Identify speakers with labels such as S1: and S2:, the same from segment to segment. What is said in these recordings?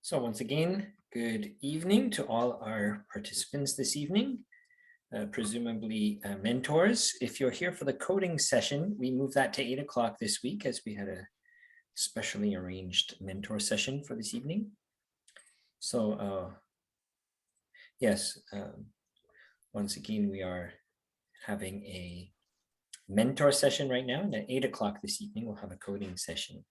S1: So once again, good evening to all our participants this evening, presumably mentors. If you're here for the coding session, we moved that to 8 o'clock this week as we had a specially arranged mentor session for this evening. So yes, once again, we are having a mentor session right now, and at 8 o'clock this evening, we'll have a coding session.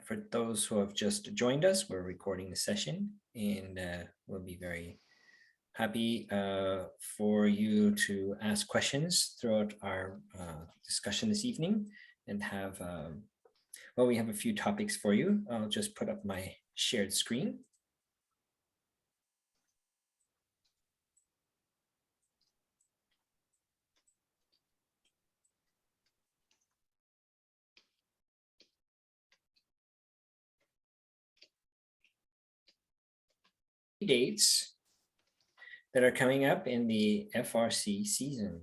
S1: For those who have just joined us, we're recording the session, and we'll be very happy for you to ask questions throughout our discussion this evening and have, well, we have a few topics for you. I'll just put up my shared screen. Dates that are coming up in the FRC season.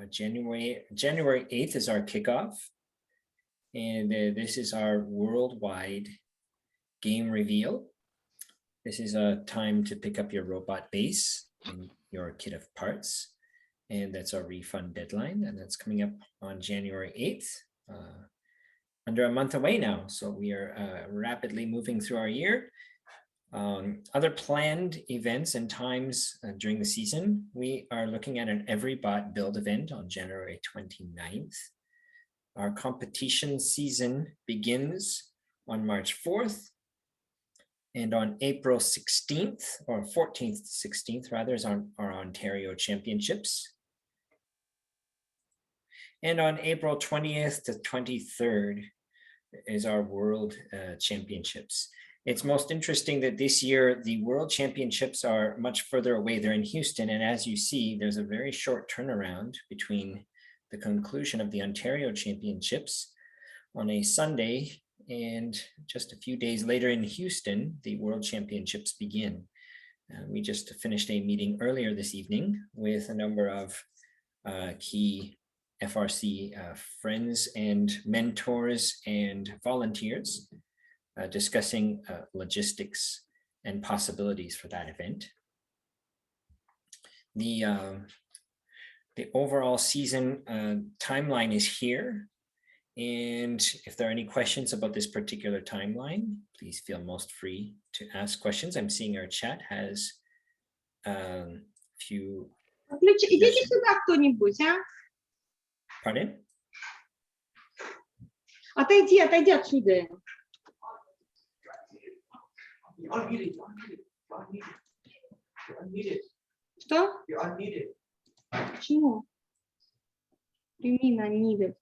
S1: January 8th is our kickoff, and this is our worldwide game reveal. This is a time to pick up your robot base and your kit of parts, and that's our refund deadline, and that's coming up on January 8th, under a month away now. So we are rapidly moving through our year. Other planned events and times during the season, we are looking at an Every Bot build event on January 29th. Our competition season begins on March 4th, and on April 16th, or 14th, 16th rather, is our Ontario Championships. And on April 20th to 23rd is our World Championships. It's most interesting that this year, the World Championships are much further away. They're in Houston, and as you see, there's a very short turnaround between the conclusion of the Ontario Championships on a Sunday, and just a few days later in Houston, the World Championships begin. We just finished a meeting earlier this evening with a number of key FRC friends and mentors and volunteers discussing logistics and possibilities for that event. The overall season timeline is here. And if there are any questions about this particular timeline, please feel most free to ask questions. I'm seeing our chat has a few.
S2: Идите сюда кто-нибудь, а?
S1: Pardon?
S2: Отойди отсюда. Что? Почему? Прими на needed.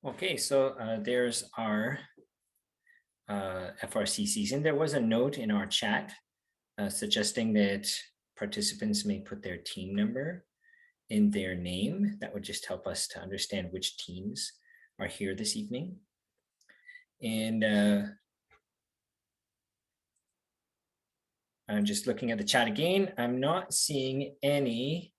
S1: Okay, so there's our FRC season. There was a note in our chat suggesting that participants may put their team number in their name. That would just help us to understand which teams are here this evening. And I'm just looking at the chat again. I'm not seeing any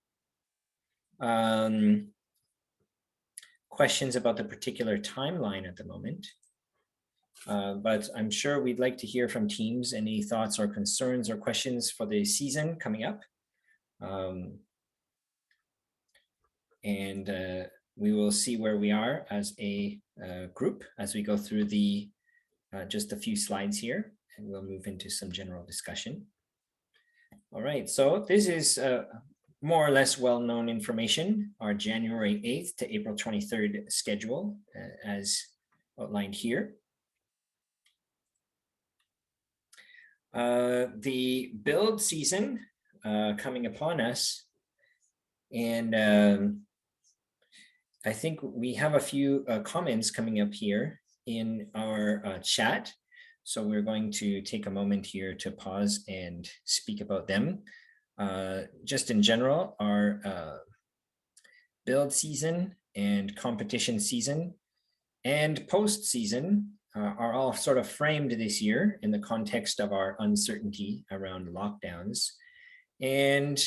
S1: questions about the particular timeline at the moment. But I'm sure we'd like to hear from teams any thoughts or concerns or questions for the season coming up. And we will see where we are as a group as we go through the just a few slides here, and we'll move into some general discussion. All right, so this is more or less well-known information, our January 8th to April 23rd schedule as outlined here. The build season coming upon us, and I think we have a few comments coming up here in our chat. So we're going to take a moment here to pause and speak about them. Just in general, our build season and competition season and post-season are all sort of framed this year in the context of our uncertainty around lockdowns. And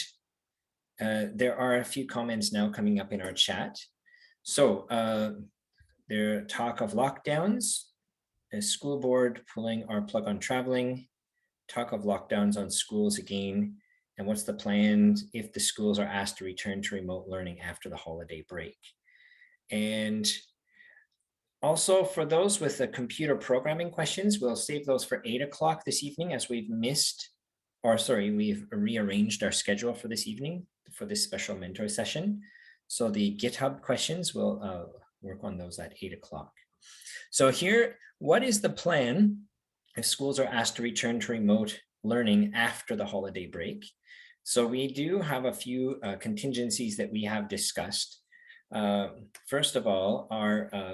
S1: there are a few comments now coming up in our chat. So there are talk of lockdowns, a school board pulling our plug on traveling, talk of lockdowns on schools again, and what's the plan if the schools are asked to return to remote learning after the holiday break. And also for those with the computer programming questions, we'll save those for 8 o'clock this evening as we've rearranged our schedule for this evening for this special mentor session. So the GitHub questions, we'll work on those at 8 o'clock. So here, what is the plan if schools are asked to return to remote learning after the holiday break? So we do have a few contingencies that we have discussed. First of all,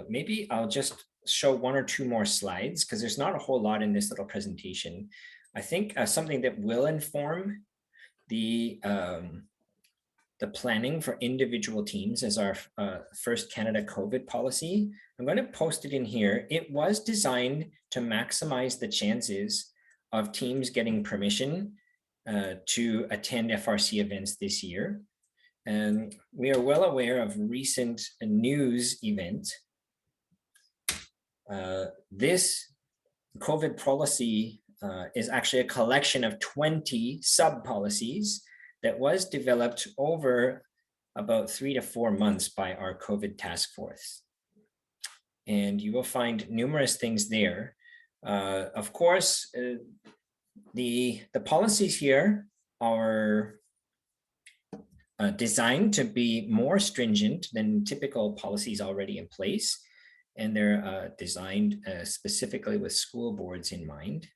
S1: maybe I'll just show 1 or 2 more slides because there's not a whole lot in this little presentation. I think something that will inform the planning for individual teams is our First Canada COVID policy. I'm going to post it in here. It was designed to maximize the chances of teams getting permission to attend FRC events this year. And we are well aware of recent news event. This COVID policy is actually a collection of 20 sub-policies that was developed over about 3 to 4 months by our COVID task force. And you will find numerous things there. Of course, the policies here are designed to be more stringent than typical policies already in place. And they're designed specifically with school boards in mind.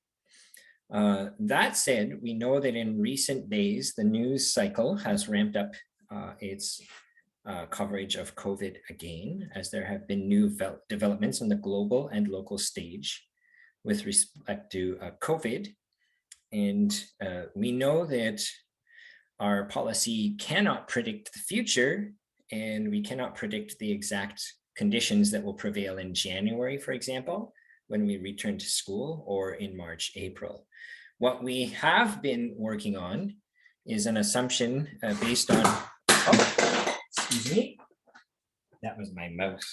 S1: That said, we know that in recent days, the news cycle has ramped up its coverage of COVID again, as there have been new developments on the global and local stage with respect to COVID. And we know that our policy cannot predict the future, and we cannot predict the exact conditions that will prevail in January, for example, when we return to school, or in March, April. What we have been working on is an assumption based on, oh, excuse me, that was my mouse.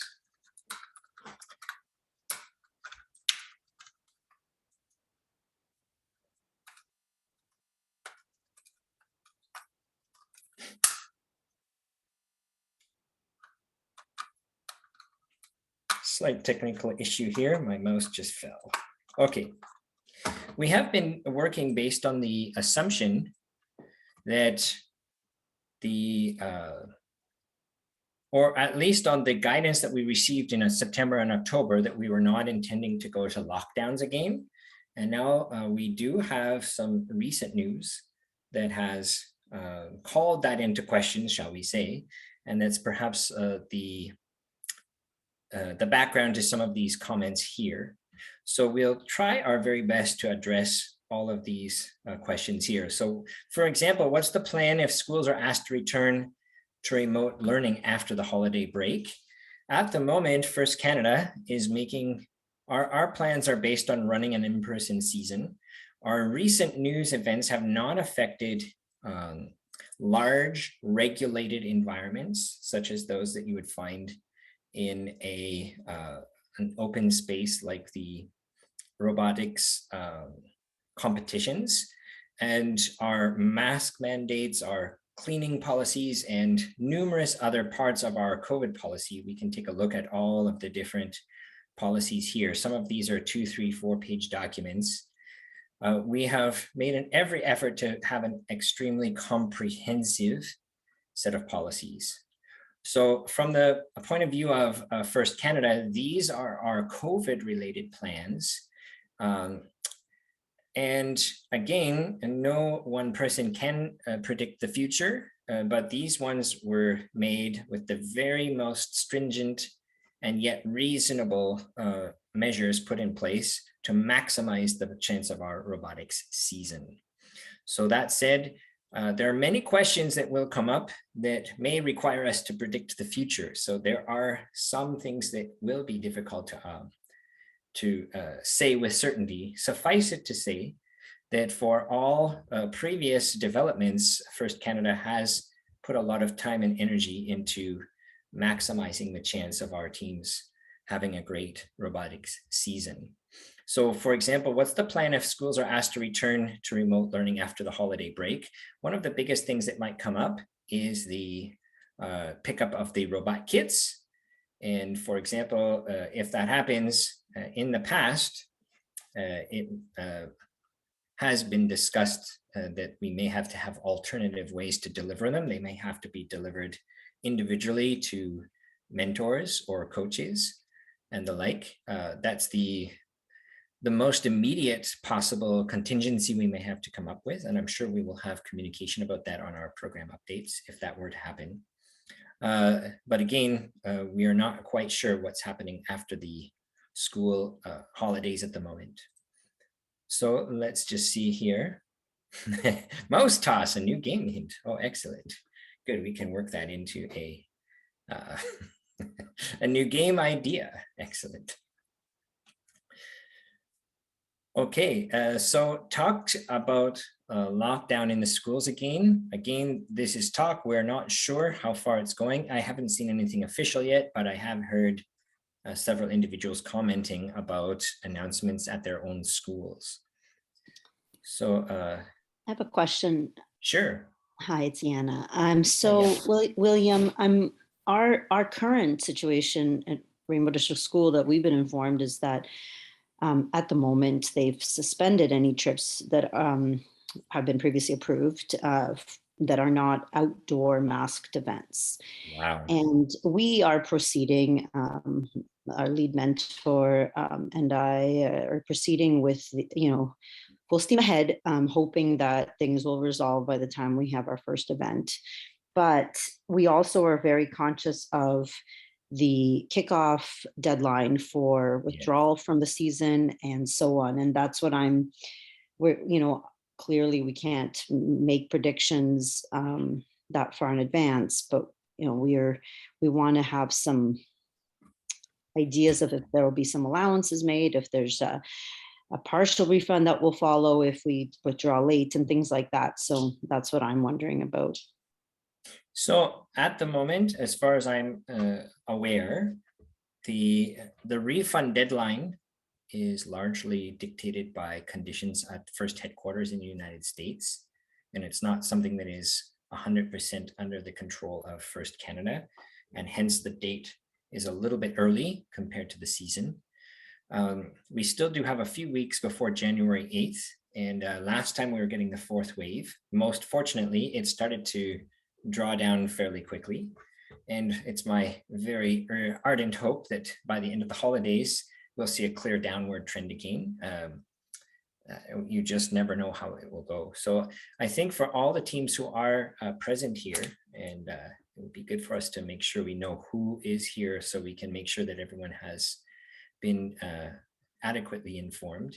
S1: Slight technical issue here, my mouse just fell. Okay, we have been working based on the assumption that or at least on the guidance that we received in September and October, that we were not intending to go to lockdowns again. And now we do have some recent news that has called that into question, shall we say, and that's perhaps the background to some of these comments here. So we'll try our very best to address all of these questions here. So for example, what's the plan if schools are asked to return to remote learning after the holiday break? At the moment, First Canada is making, our plans are based on running an in-person season. Our recent news events have not affected large regulated environments, such as those that you would find in an open space like the robotics competitions. And our mask mandates, our cleaning policies, and numerous other parts of our COVID policy. We can take a look at all of the different policies here. Some of these are 2, 3, 4-page documents. We have made every effort to have an extremely comprehensive set of policies. So from the point of view of First Canada, these are our COVID-related plans. And again, no one person can predict the future, but these ones were made with the very most stringent and yet reasonable measures put in place to maximize the chance of our robotics season. So that said, there are many questions that will come up that may require us to predict the future. So there are some things that will be difficult to say with certainty. Suffice it to say that for all previous developments, First Canada has put a lot of time and energy into maximizing the chance of our teams having a great robotics season. So for example, what's the plan if schools are asked to return to remote learning after the holiday break? One of the biggest things that might come up is the pickup of the robot kits. And for example, if that happens in the past, it has been discussed that we may have to have alternative ways to deliver them. They may have to be delivered individually to mentors or coaches and the like. That's the most immediate possible contingency we may have to come up with. And I'm sure we will have communication about that on our program updates if that were to happen. But again, we are not quite sure what's happening after the school holidays at the moment. So let's just see here. Mouse toss, a new game hint. Oh, excellent. Good, we can work that into a, a new game idea. Excellent. Okay, so talked about lockdown in the schools again. Again, this is talk. We're not sure how far it's going. I haven't seen anything official yet, but I have heard several individuals commenting about announcements at their own schools. So
S3: I have a question.
S1: Sure.
S3: Hi, it's Yana. So William, our current situation at Rainbow District School that we've been informed is that at the moment they've suspended any trips that have been previously approved that are not outdoor masked events.
S1: Wow.
S3: And we are proceeding, our lead mentor and I are proceeding with, full steam ahead, hoping that things will resolve by the time we have our first event. But we also are very conscious of the kickoff deadline for withdrawal from the season and so on. And that's what clearly we can't make predictions that far in advance, but we want to have some ideas of if there will be some allowances made, if there's a partial refund that will follow if we withdraw late and things like that. So that's what I'm wondering about.
S1: So at the moment, as far as I'm aware, the refund deadline is largely dictated by conditions at first headquarters in the United States. And it's not something that is 100% under the control of First Canada. And hence the date is a little bit early compared to the season. We still do have a few weeks before January 8th. And last time we were getting the fourth wave. Most fortunately, it started to draw down fairly quickly. And it's my very ardent hope that by the end of the holidays, we'll see a clear downward trend again. You just never know how it will go. So I think for all the teams who are present here, and it would be good for us to make sure we know who is here so we can make sure that everyone has been adequately informed.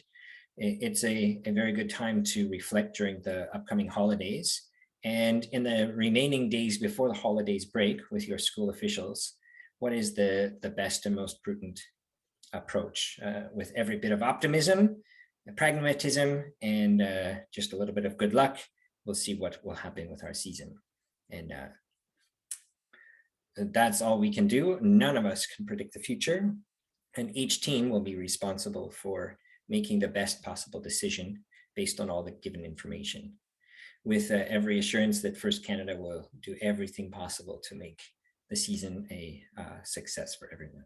S1: It's a very good time to reflect during the upcoming holidays. And in the remaining days before the holidays break with your school officials, what is the best and most prudent approach with every bit of optimism, pragmatism, and just a little bit of good luck? We'll see what will happen with our season. And that's all we can do. None of us can predict the future. And each team will be responsible for making the best possible decision based on all the given information, with every assurance that First Canada will do everything possible to make the season a success for everyone.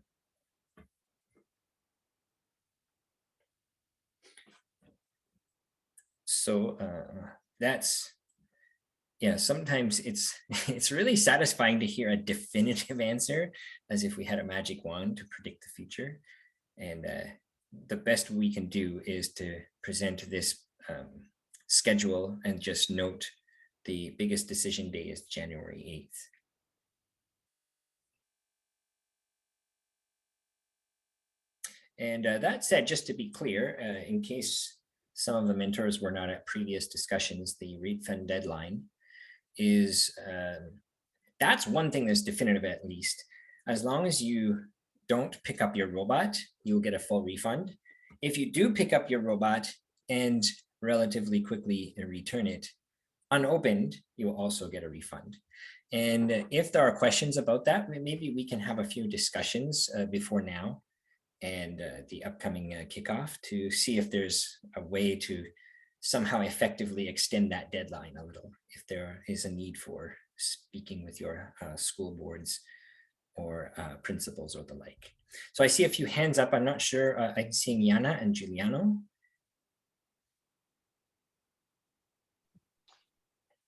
S1: So that's, sometimes it's really satisfying to hear a definitive answer as if we had a magic wand to predict the future. And the best we can do is to present this schedule and just note the biggest decision day is January 8th. And that said, just to be clear, in case some of the mentors were not at previous discussions, the refund deadline is, that's one thing that's definitive at least. As long as you don't pick up your robot, you will get a full refund. If you do pick up your robot and relatively quickly return it unopened, you will also get a refund. And if there are questions about that, maybe we can have a few discussions before now and the upcoming kickoff to see if there's a way to somehow effectively extend that deadline a little, if there is a need for speaking with your school boards or principals or the like. So I see a few hands up. I'm not sure. I'm seeing Yana and Giuliano.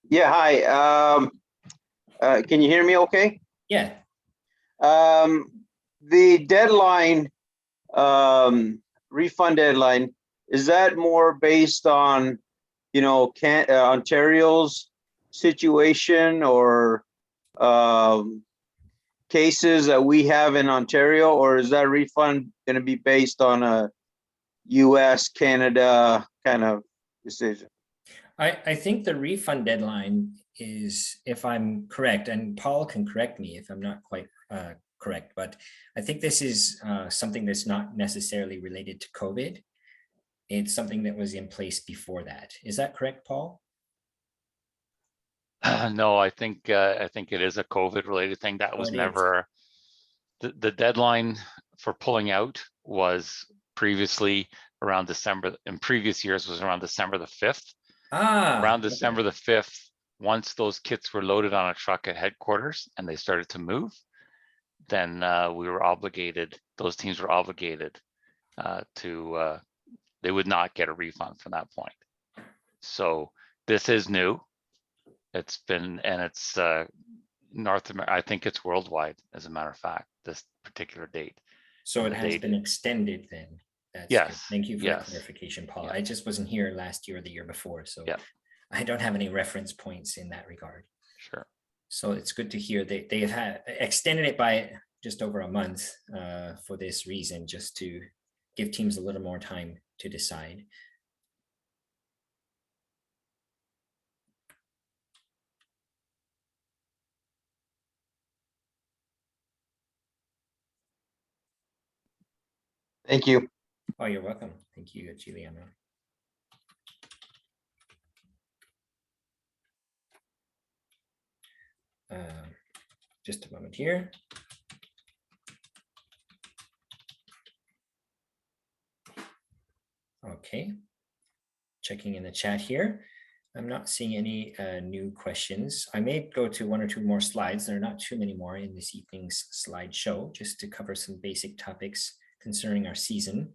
S4: Yeah, hi. Can you hear me okay?
S1: Yeah.
S4: The deadline, refund deadline, is that more based on, you know, Ontario's situation or cases that we have in Ontario, or is that refund going to be based on a US, Canada kind of decision?
S1: I think the refund deadline is, if I'm correct, and Paul can correct me if I'm not quite correct, but I think this is something that's not necessarily related to COVID. It's something that was in place before that. Is that correct, Paul?
S5: No, I think it is a COVID related thing. That was never the deadline for pulling out was previously around December. In previous years was around December the 5th. Around December the 5th, once those kits were loaded on a truck at headquarters and they started to move, then we were obligated, those teams were obligated to, they would not get a refund from that point. So this is new. It's been, and it's North America, I think it's worldwide, as a matter of fact, this particular date.
S1: So it has been extended then. That's
S5: yes.
S1: Good. Thank you for
S5: yes.
S1: the clarification, Paul.
S5: Yeah.
S1: I just wasn't here last year or the year before, so
S5: yeah.
S1: I don't have any reference points in that regard.
S5: Sure. So
S1: it's good to hear they have had extended it by just over a month for this reason, just to give teams a little more time to decide.
S4: Thank you.
S1: Oh, you're welcome. Thank you, Giuliano. Just a moment here. Okay. Checking in the chat here. I'm not seeing any new questions. I may go to one or two more slides. There are not too many more in this evening's slideshow, just to cover some basic topics concerning our season.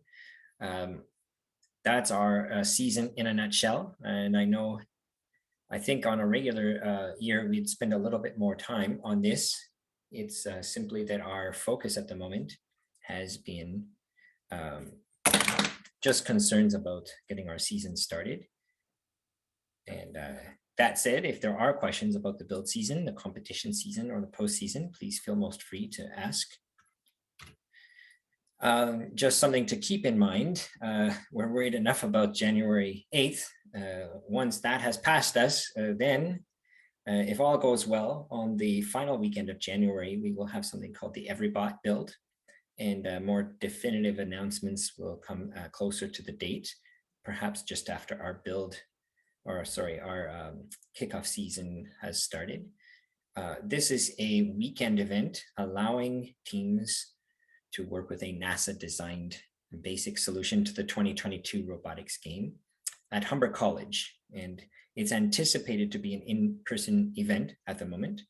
S1: That's our season in a nutshell. And I think on a regular year, we'd spend a little bit more time on this. It's simply that our focus at the moment has been just concerns about getting our season started. And that said, if there are questions about the build season, the competition season, or the postseason, please feel most free to ask. Just something to keep in mind, we're worried enough about January 8th. Once that has passed us, then if all goes well, on the final weekend of January, we will have something called the Everybot build, and more definitive announcements will come closer to the date, perhaps just after our build, or sorry, our kickoff season has started. This is a weekend event allowing teams to work with a NASA-designed basic solution to the 2022 robotics game at Humber College. And it's anticipated to be an in-person event at the moment.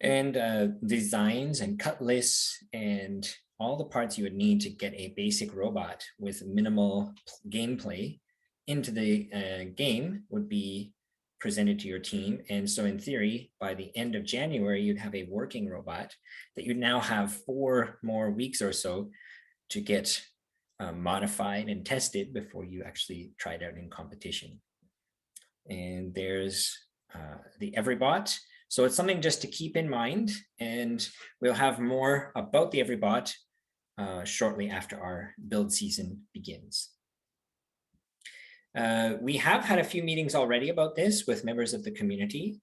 S1: And designs and cut lists and all the parts you would need to get a basic robot with minimal gameplay into the game would be presented to your team. And so in theory, by the end of January, you'd have a working robot that you now have 4 more weeks or so to get modified and tested before you actually try it out in competition. And there's the Everybot. So it's something just to keep in mind, and we'll have more about the Everybot shortly after our build season begins. We have had a few meetings already about this with members of the community.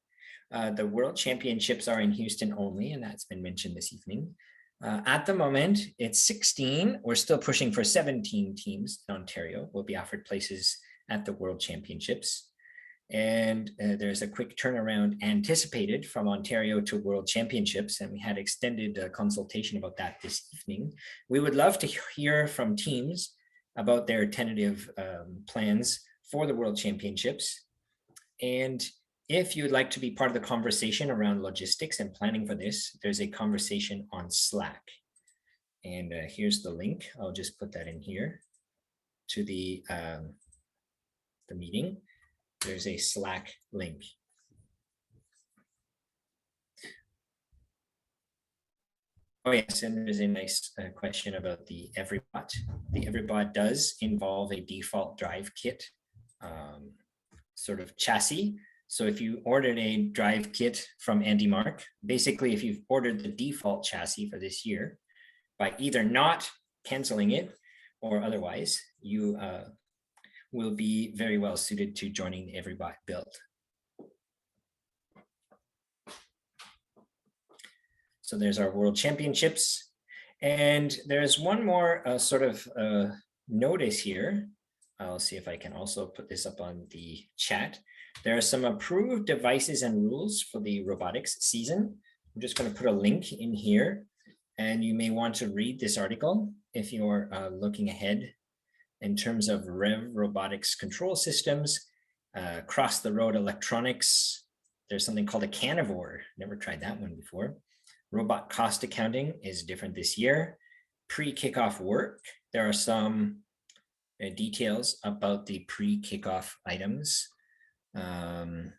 S1: The World Championships are in Houston only, and that's been mentioned this evening. At the moment, it's 16. We're still pushing for 17 teams in Ontario will be offered places at the World Championships. And there's a quick turnaround anticipated from Ontario to World Championships, and we had extended consultation about that this evening. We would love to hear from teams about their tentative plans for the World Championships. And if you'd like to be part of the conversation around logistics and planning for this, there's a conversation on Slack. And here's the link. I'll just put that in here to the meeting. There's a Slack link. Oh yes, and there's a nice question about the EveryBot. The EveryBot does involve a default drive kit sort of chassis. So if you ordered a drive kit from Andy Mark, basically if you've ordered the default chassis for this year, by either not canceling it or otherwise, you will be very well suited to joining the EveryBot build. So there's our World Championships. And there's one more sort of notice here. I'll see if I can also put this up on the chat. There are some approved devices and rules for the robotics season. I'm just going to put a link in here, and you may want to read this article if you're looking ahead in terms of robotics control systems, cross the road electronics. There's something called a carnivore. Never tried that one before. Robot cost accounting is different this year. Pre-kickoff work. There are some details about the pre-kickoff items. They're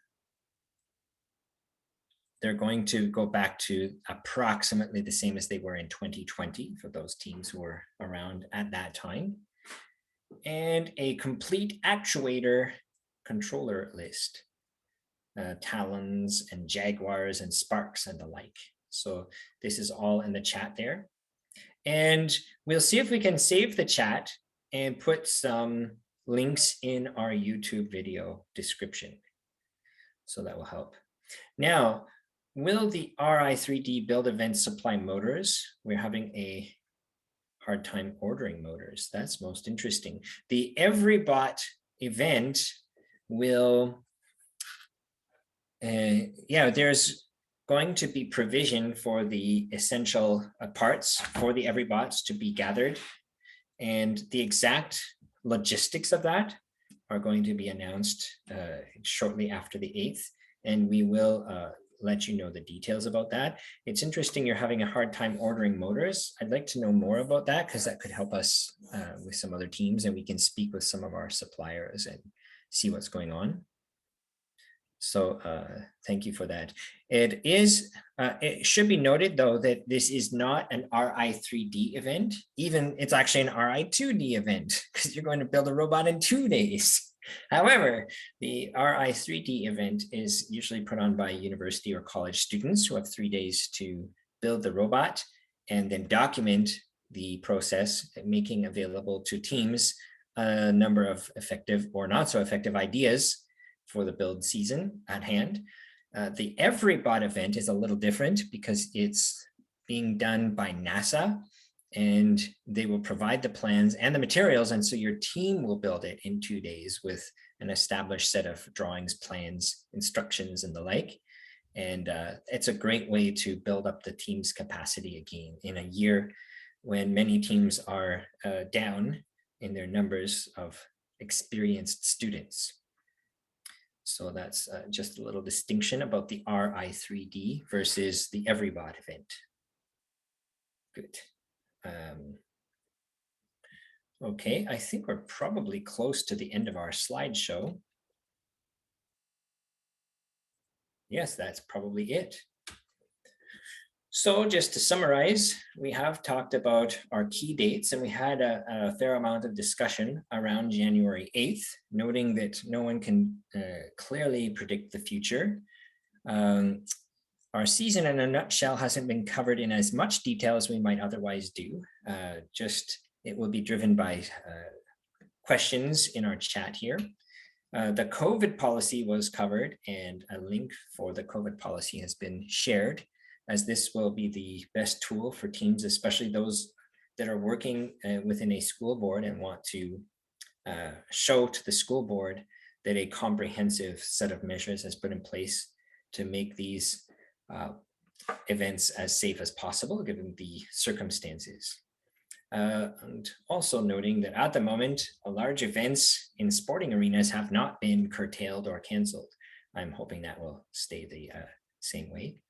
S1: going to go back to approximately the same as they were in 2020 for those teams who were around at that time. And a complete actuator controller list, Talons and Jaguars and Sparks and the like. So this is all in the chat there. And we'll see if we can save the chat and put some links in our YouTube video description. So that will help. Now, will the RI3D build event supply motors? We're having a hard time ordering motors. That's most interesting. The EveryBot event will, there's going to be provision for the essential parts for the EveryBots to be gathered. And the exact logistics of that are going to be announced shortly after the 8th. And we will let you know the details about that. It's interesting you're having a hard time ordering motors. I'd like to know more about that because that could help us with some other teams, and we can speak with some of our suppliers and see what's going on. So thank you for that. It should be noted though that this is not an RI3D event. Even it's actually an RI2D event because you're going to build a robot in 2 days. However, the RI3D event is usually put on by university or college students who have 3 days to build the robot and then document the process, making available to teams a number of effective or not so effective ideas for the build season at hand. The EveryBot event is a little different because it's being done by NASA, and they will provide the plans and the materials. And so your team will build it in 2 days with an established set of drawings, plans, instructions, and the like. And it's a great way to build up the team's capacity again in a year when many teams are down in their numbers of experienced students. So that's just a little distinction about the RI3D versus the EveryBot event. Good. Okay, I think we're probably close to the end of our slideshow. Yes, that's probably it. So just to summarize, we have talked about our key dates, and we had a fair amount of discussion around January 8th, noting that no one can clearly predict the future. Our season in a nutshell hasn't been covered in as much detail as we might otherwise do. It will be driven by questions in our chat here. The COVID policy was covered, and a link for the COVID policy has been shared as this will be the best tool for teams, especially those that are working within a school board and want to show to the school board that a comprehensive set of measures has put in place to make these events as safe as possible given the circumstances. And also noting that at the moment, large events in sporting arenas have not been curtailed or canceled. I'm hoping that will stay the same way.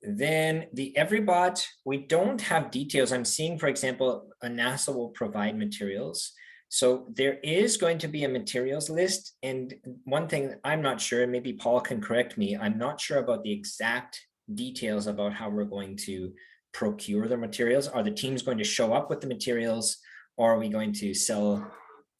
S1: Then the EveryBot, we don't have details. I'm seeing, for example, NASA will provide materials. So there is going to be a materials list. And one thing I'm not sure, and maybe Paul can correct me, I'm not sure about the exact details about how we're going to procure the materials. Are the teams going to show up with the materials, or are we going to sell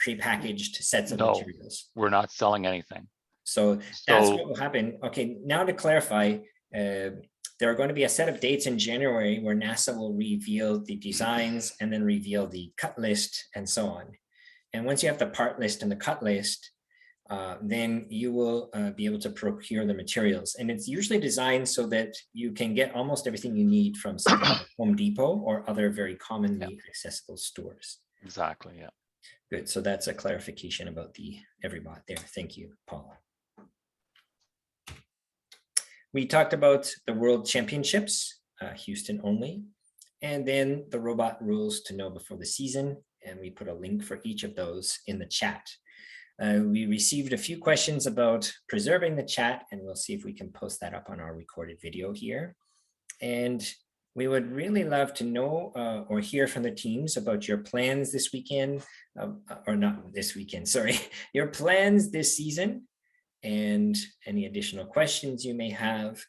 S1: prepackaged sets of
S5: No,
S1: materials?
S5: we're not selling anything.
S1: So that's
S5: So-
S1: what will happen. Okay, now to clarify, there are going to be a set of dates in January where NASA will reveal the designs and then reveal the cut list and so on. And once you have the part list and the cut list, then you will be able to procure the materials. And it's usually designed so that you can get almost everything you need from something like Home Depot or other very commonly accessible stores.
S5: Exactly, yeah.
S1: Good, so that's a clarification about the EveryBot there. Thank you, Paul. We talked about the World Championships, Houston only, and then the robot rules to know before the season, and we put a link for each of those in the chat. We received a few questions about preserving the chat, and we'll see if we can post that up on our recorded video here. And we would really love to know or hear from the teams about your plans this weekend, or not this weekend, sorry, your plans this season, and any additional questions you may have,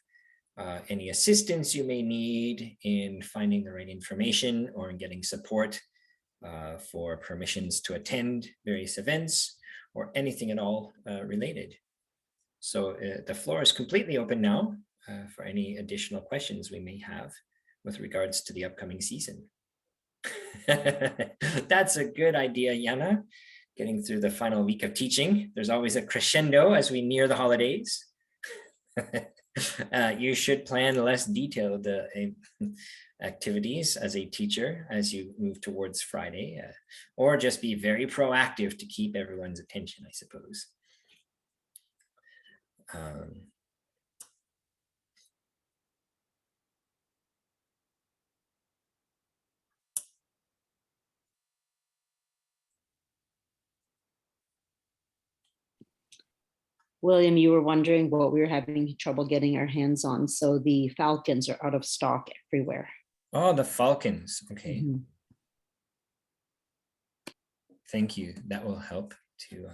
S1: any assistance you may need in finding the right information or in getting support for permissions to attend various events or anything at all related. So the floor is completely open now for any additional questions we may have with regards to the upcoming season. That's a good idea, Yana. Getting through the final week of teaching. There's always a crescendo as we near the holidays. You should plan less detailed activities as a teacher as you move towards Friday, or just be very proactive to keep everyone's attention, I suppose.
S3: William, you were wondering what we were having trouble getting our hands on. So the Falcons are out of stock everywhere.
S1: Oh, the Falcons. Okay.
S3: Mhm.
S1: Thank you. That will help to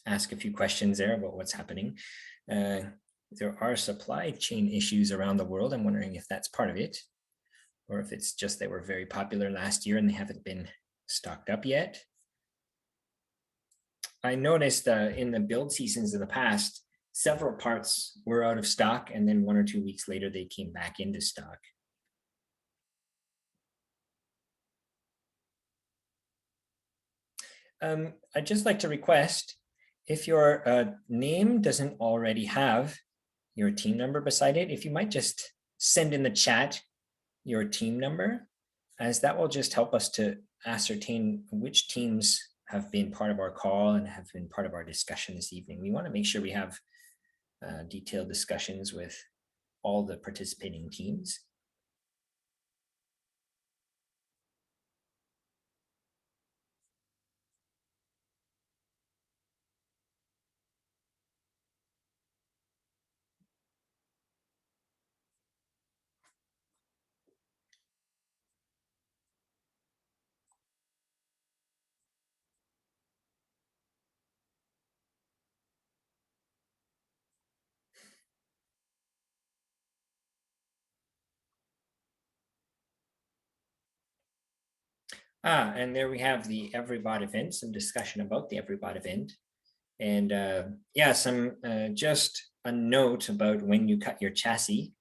S1: ask a few questions there about what's happening. There are supply chain issues around the world. I'm wondering if that's part of it, or if it's just they were very popular last year and they haven't been stocked up yet. I noticed in the build seasons in the past, several parts were out of stock, and then 1 or 2 weeks later, they came back into stock. I'd just like to request, if your name doesn't already have your team number beside it, if you might just send in the chat your team number, as that will just help us to ascertain which teams have been part of our call and have been part of our discussion this evening. We want to make sure we have detailed discussions with all the participating teams. And there we have the EveryBot event, some discussion about the EveryBot event. And yeah, just a note about when you cut your chassis.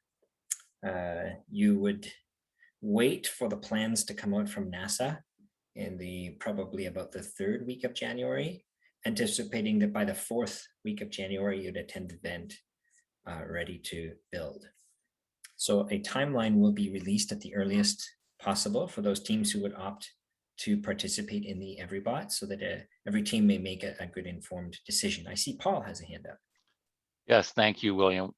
S1: You would wait for the plans to come out from NASA in probably about the 3rd week of January, anticipating that by the 4th week of January, you'd attend the event. ready to build. So a timeline will be released at the earliest possible for those teams who would opt to participate in the EveryBot, so that every team may make a good informed decision. I see Paul has a hand up.
S5: Yes, thank you, William.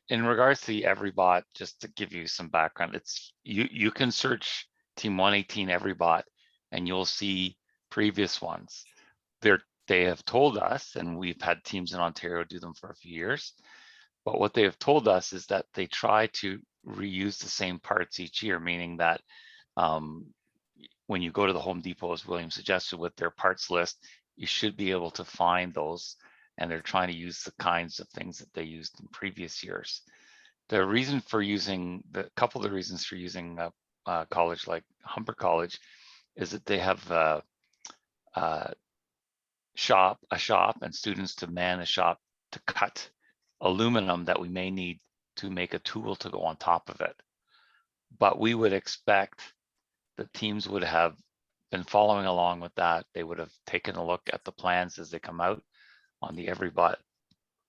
S5: In regards to the EveryBot, just to give you some background, it's you can search Team 118 EveryBot and you'll see previous ones. They have told us, and we've had teams in Ontario do them for a few years, but what they have told us is that they try to reuse the same parts each year, meaning that when you go to the Home Depot, as William suggested, with their parts list, you should be able to find those, and they're trying to use the kinds of things that they used in previous years. The reason for using, the couple of the reasons for using a college like Humber College is that they have a shop and students to man a shop to cut aluminum that we may need to make a tool to go on top of it. But we would expect the teams would have been following along with that. They would have taken a look at the plans as they come out on the EveryBot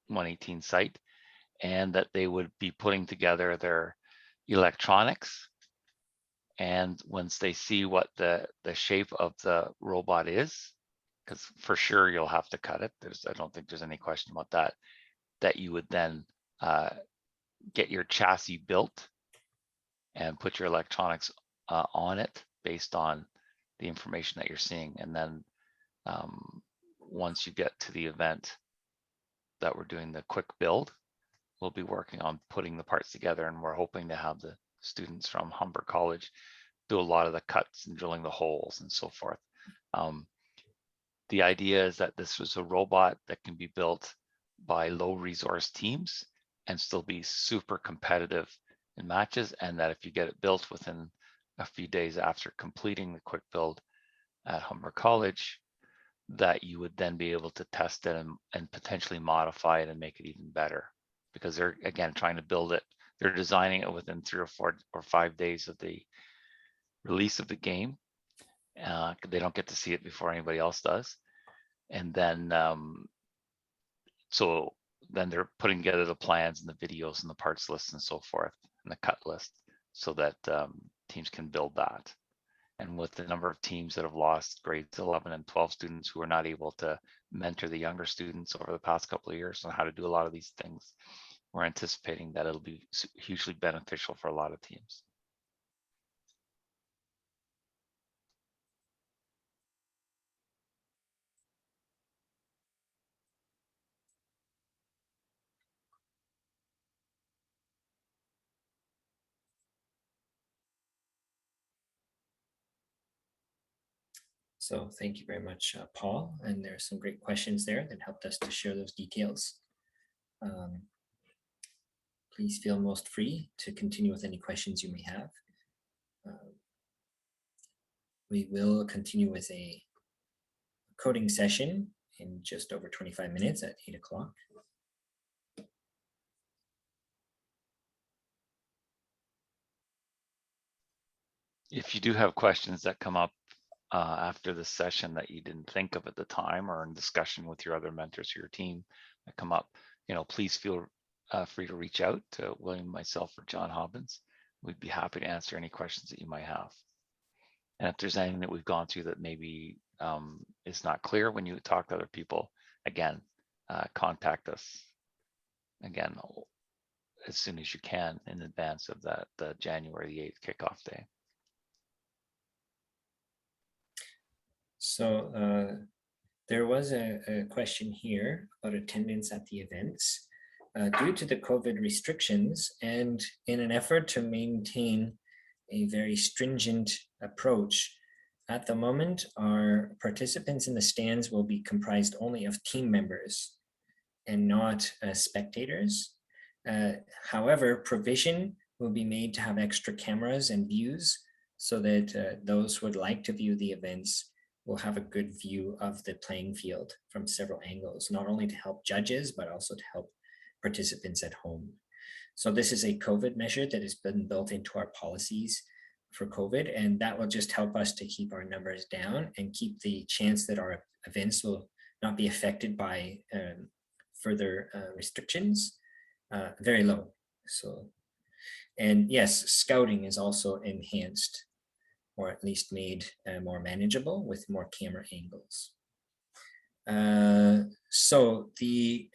S5: 118 site, and that they would be putting together their electronics. And once they see what the shape of the robot is, because for sure you'll have to cut it. I don't think there's any question about that, that you would then get your chassis built and put your electronics on it based on the information that you're seeing. And then once you get to the event that we're doing the quick build, we'll be working on putting the parts together, and we're hoping to have the students from Humber College do a lot of the cuts and drilling the holes and so forth. The idea is that this was a robot that can be built by low resource teams and still be super competitive in matches, and that if you get it built within a few days after completing the quick build at Humber College, that you would then be able to test it and potentially modify it and make it even better, because they're, again, trying to build it. They're designing it within 3 or 4 or 5 days of the release of the game. They don't get to see it before anybody else does. And then, so then they're putting together the plans and the videos and the parts lists and so forth, and the cut list, so that teams can build that. And with the number of teams that have lost grades 11 and 12 students who are not able to mentor the younger students over the past couple of years on how to do a lot of these things, we're anticipating that it'll be hugely beneficial for a lot of teams.
S1: So thank you very much, Paul. And there's some great questions there that helped us to share those details. Please feel most free to continue with any questions you may have. We will continue with a coding session in just over 25 minutes at 8 o'clock.
S5: If you do have questions that come up after the session that you didn't think of at the time, or in discussion with your other mentors or your team that come up, please feel free to reach out to William, myself, or John Hobbins. We'd be happy to answer any questions that you might have. And if there's anything that we've gone through that maybe is not clear when you talk to other people, again, contact us again as soon as you can in advance of the January 8th kickoff day.
S1: So there was a question here about attendance at the events. Due to the COVID restrictions and in an effort to maintain a very stringent approach, at the moment, our participants in the stands will be comprised only of team members and not spectators. However, provision will be made to have extra cameras and views so that those who would like to view the events will have a good view of the playing field from several angles, not only to help judges, but also to help participants at home. So this is a COVID measure that has been built into our policies for COVID, and that will just help us to keep our numbers down and keep the chance that our events will not be affected by further restrictions. very low. So, and yes, scouting is also enhanced, or at least made more manageable with more camera angles. So the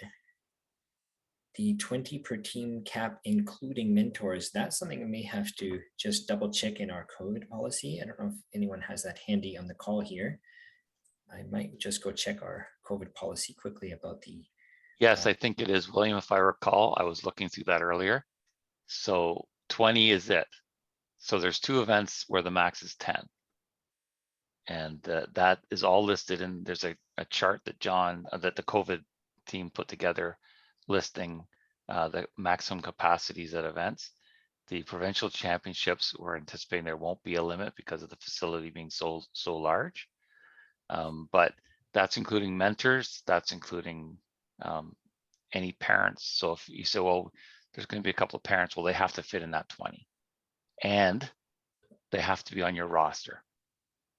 S1: 20 per team cap, including mentors, that's something we may have to just double check in our COVID policy. I don't know if anyone has that handy on the call here. I might just go check our COVID policy quickly about the.
S5: Yes, I think it is, William, if I recall. I was looking through that earlier. So 20 is it. So there's 2 events where the max is 10. And that is all listed in, there's a chart that that the COVID team put together listing the maximum capacities at events. The provincial championships, we're anticipating there won't be a limit because of the facility being so large. But that's including mentors, that's including any parents. So if you say, well, there's going to be a couple of parents, well, they have to fit in that 20. And they have to be on your roster.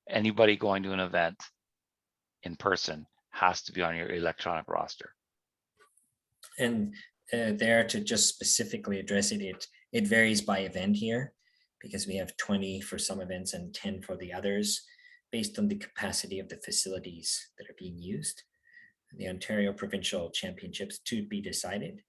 S5: Anybody going to an event in person has to be on your electronic roster.
S1: And there, to just specifically address it, it varies by event here, because we have 20 for some events and 10 for the others, based on the capacity of the facilities that are being used. The Ontario Provincial Championships to be decided.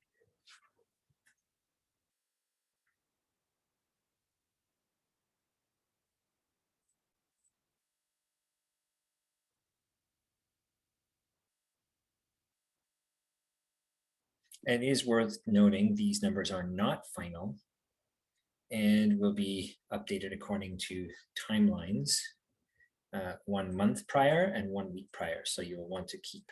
S1: It is worth noting these numbers are not final and will be updated according to timelines, 1 month prior and 1 week prior. So you will want to keep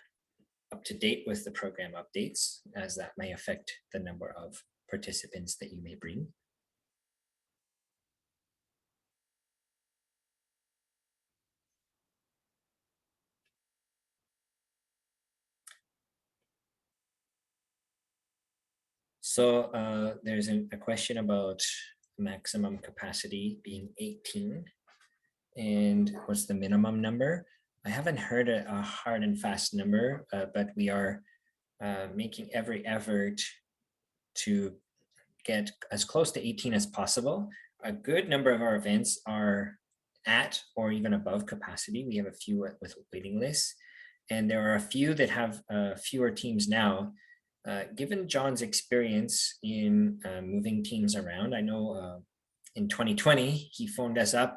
S1: up to date with the program updates, as that may affect the number of participants that you may bring. So there's a question about maximum capacity being 18, and what's the minimum number? I haven't heard a hard and fast number, but we are making every effort to get as close to 18 as possible. A good number of our events are at or even above capacity. We have a few with waiting lists, and there are a few that have fewer teams now. Given John's experience in moving teams around, I know in 2020, he phoned us up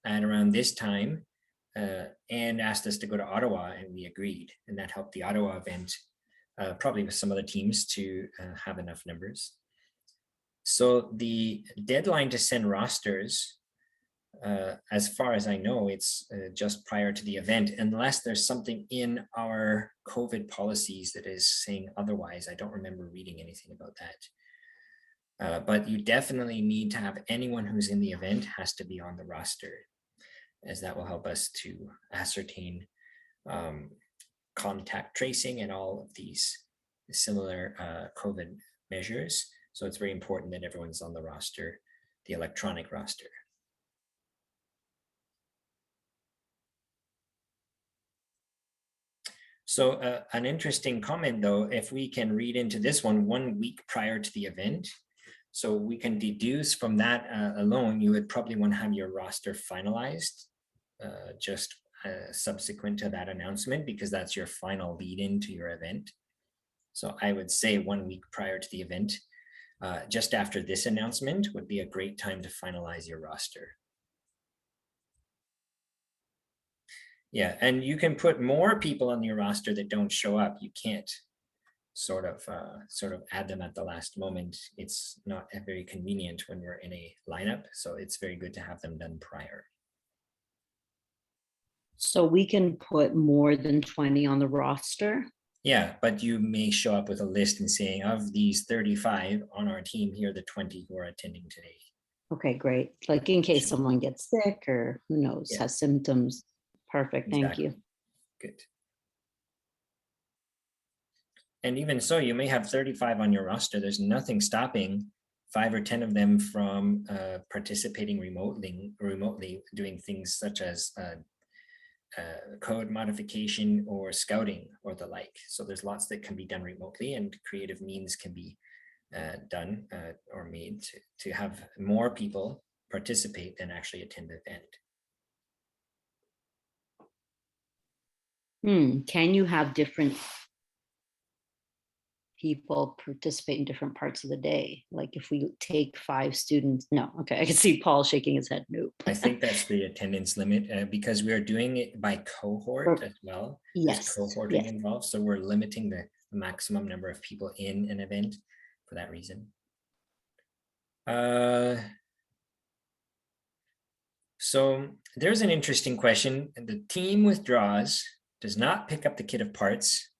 S1: at around this time and asked us to go to Ottawa, and we agreed. And that helped the Ottawa event, probably with some other teams, to have enough numbers. So the deadline to send rosters, as far as I know, it's just prior to the event, unless there's something in our COVID policies that is saying otherwise. I don't remember reading anything about that. But you definitely need to have anyone who's in the event has to be on the roster, as that will help us to ascertain contact tracing and all of these similar COVID measures. So it's very important that everyone's on the roster, the electronic roster. So an interesting comment, though, if we can read into this 1 week prior to the event, so we can deduce from that alone, you would probably want to have your roster finalized just subsequent to that announcement, because that's your final lead into your event. So I would say 1 week prior to the event, just after this announcement, would be a great time to finalize your roster. Yeah, and you can put more people on your roster that don't show up. You can't sort of add them at the last moment. It's not very convenient when we're in a lineup, so it's very good to have them done prior.
S3: So we can put more than 20 on the roster?
S1: Yeah, but you may show up with a list and saying, of these 35 on our team, here are the 20 who are attending today.
S3: Okay, great. Like in case someone gets sick or who knows, has symptoms. Perfect, thank you.
S1: Good. And even so, you may have 35 on your roster. There's nothing stopping 5 or 10 of them from participating remotely, doing things such as code modification or scouting or the like. So there's lots that can be done remotely, and creative means can be done or made to have more people participate than actually attend the event.
S3: Can you have different people participate in different parts of the day? Like if we take 5 students, no, okay, I can see Paul shaking his head, nope.
S1: I think that's the attendance limit because we are doing it by cohort as well.
S3: Yes,
S1: There's cohorting
S3: yes.
S1: involved, so we're limiting the maximum number of people in an event for that reason. So there's an interesting question. The team withdraws, does not pick up the kit of parts,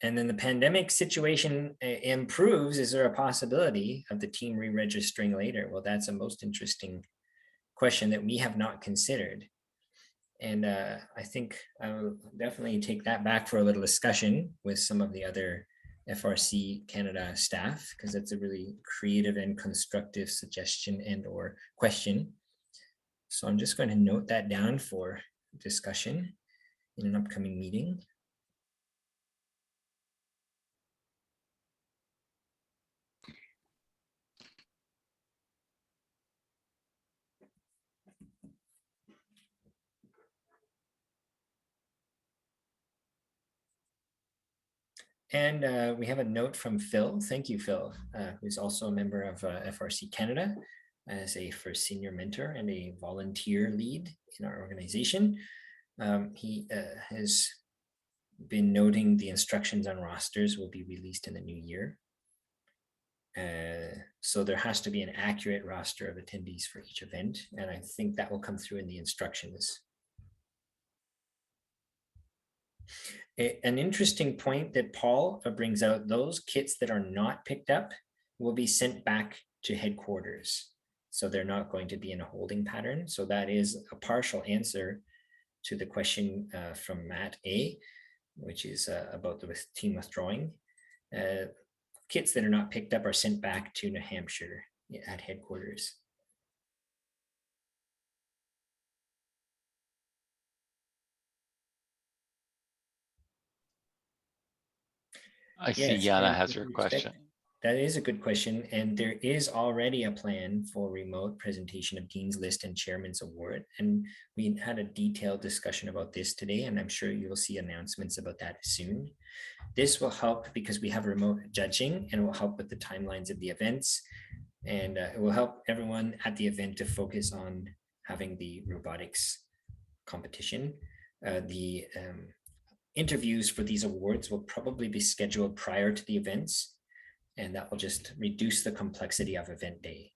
S1: and then the pandemic situation improves. Is there a possibility of the team re-registering later? Well, that's a most interesting question that we have not considered. And I think I will definitely take that back for a little discussion with some of the other FRC Canada staff, because that's a really creative and constructive suggestion and or question. So I'm just going to note that down for discussion in an upcoming meeting. And we have a note from Phil. Thank you, Phil, who's also a member of FRC Canada as a first senior mentor and a volunteer lead in our organization. He has been noting the instructions on rosters will be released in the new year. So there has to be an accurate roster of attendees for each event. And I think that will come through in the instructions. An interesting point that Paul brings out, those kits that are not picked up will be sent back to headquarters. So they're not going to be in a holding pattern. So that is a partial answer to the question from Matt A, which is about the team withdrawing. Kits that are not picked up are sent back to New Hampshire at headquarters.
S5: I see
S1: Yes,
S5: Yana
S1: and
S5: has
S1: with
S5: her
S1: respect-
S5: question.
S1: That is a good question. And there is already a plan for remote presentation of Dean's List and Chairman's Award. And we had a detailed discussion about this today, and I'm sure you will see announcements about that soon. This will help because we have remote judging, and it will help with the timelines of the events. And it will help everyone at the event to focus on having the robotics competition. The interviews for these awards will probably be scheduled prior to the events, and that will just reduce the complexity of event day.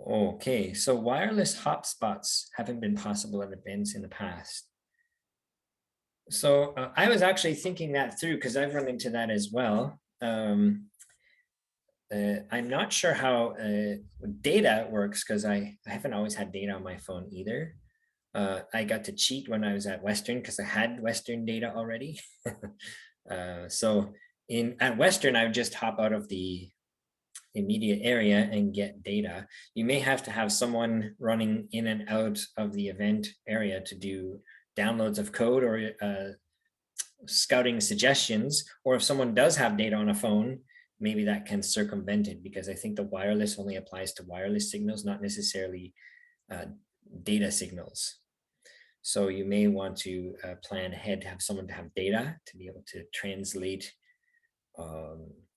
S1: Okay, so wireless hotspots haven't been possible at events in the past. So I was actually thinking that through because I've run into that as well. I'm not sure how data works because I haven't always had data on my phone either. I got to cheat when I was at Western because I had Western data already. So at Western, I would just hop out of the immediate area and get data. You may have to have someone running in and out of the event area to do downloads of code or scouting suggestions, or if someone does have data on a phone, maybe that can circumvent it, because I think the wireless only applies to wireless signals, not necessarily data signals. So you may want to plan ahead to have someone to have data to be able to translate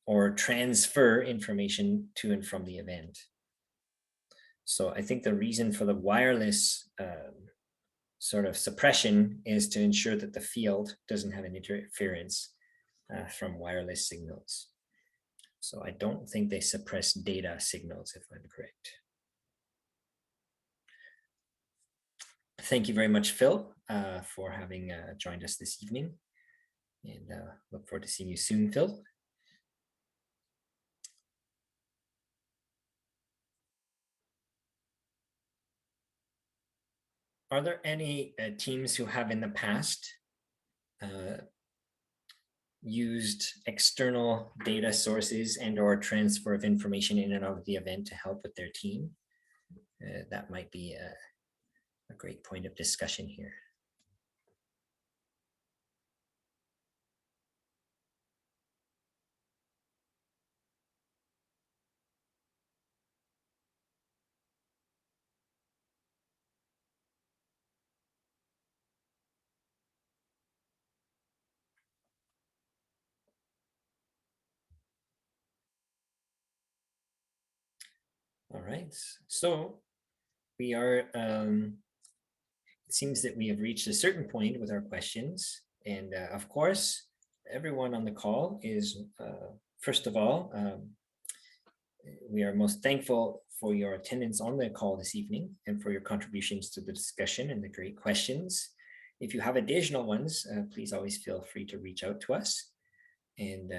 S1: or transfer information to and from the event. So I think the reason for the wireless sort of suppression is to ensure that the field doesn't have an interference from wireless signals. So I don't think they suppress data signals, if I'm correct. Thank you very much, Phil, for having joined us this evening. And look forward to seeing you soon, Phil. are there any teams who have in the past used external data sources and or transfer of information in and out of the event to help with their team? That might be a great point of discussion here. All right, so we are, it seems that we have reached a certain point with our questions. And of course, everyone on the call is, first of all, we are most thankful for your attendance on the call this evening and for your contributions to the discussion and the great questions. If you have additional ones, please always feel free to reach out to us. And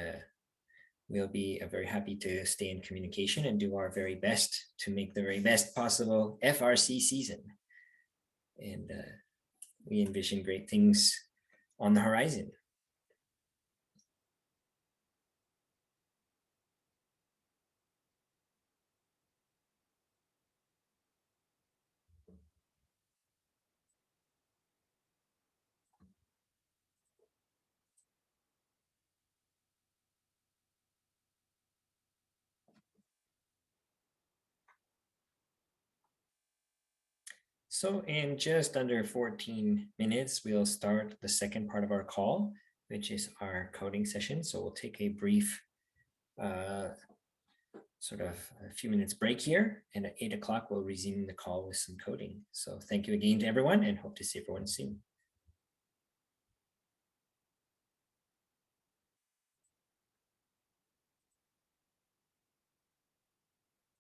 S1: we'll be very happy to stay in communication and do our very best to make the very best possible FRC season. And we envision great things on the horizon. So in just under 14 minutes, we'll start the second part of our call, which is our coding session. So we'll take a brief sort of a few minutes break here, and at 8 o'clock, we'll resume the call with some coding. So thank you again to everyone and hope to see everyone soon.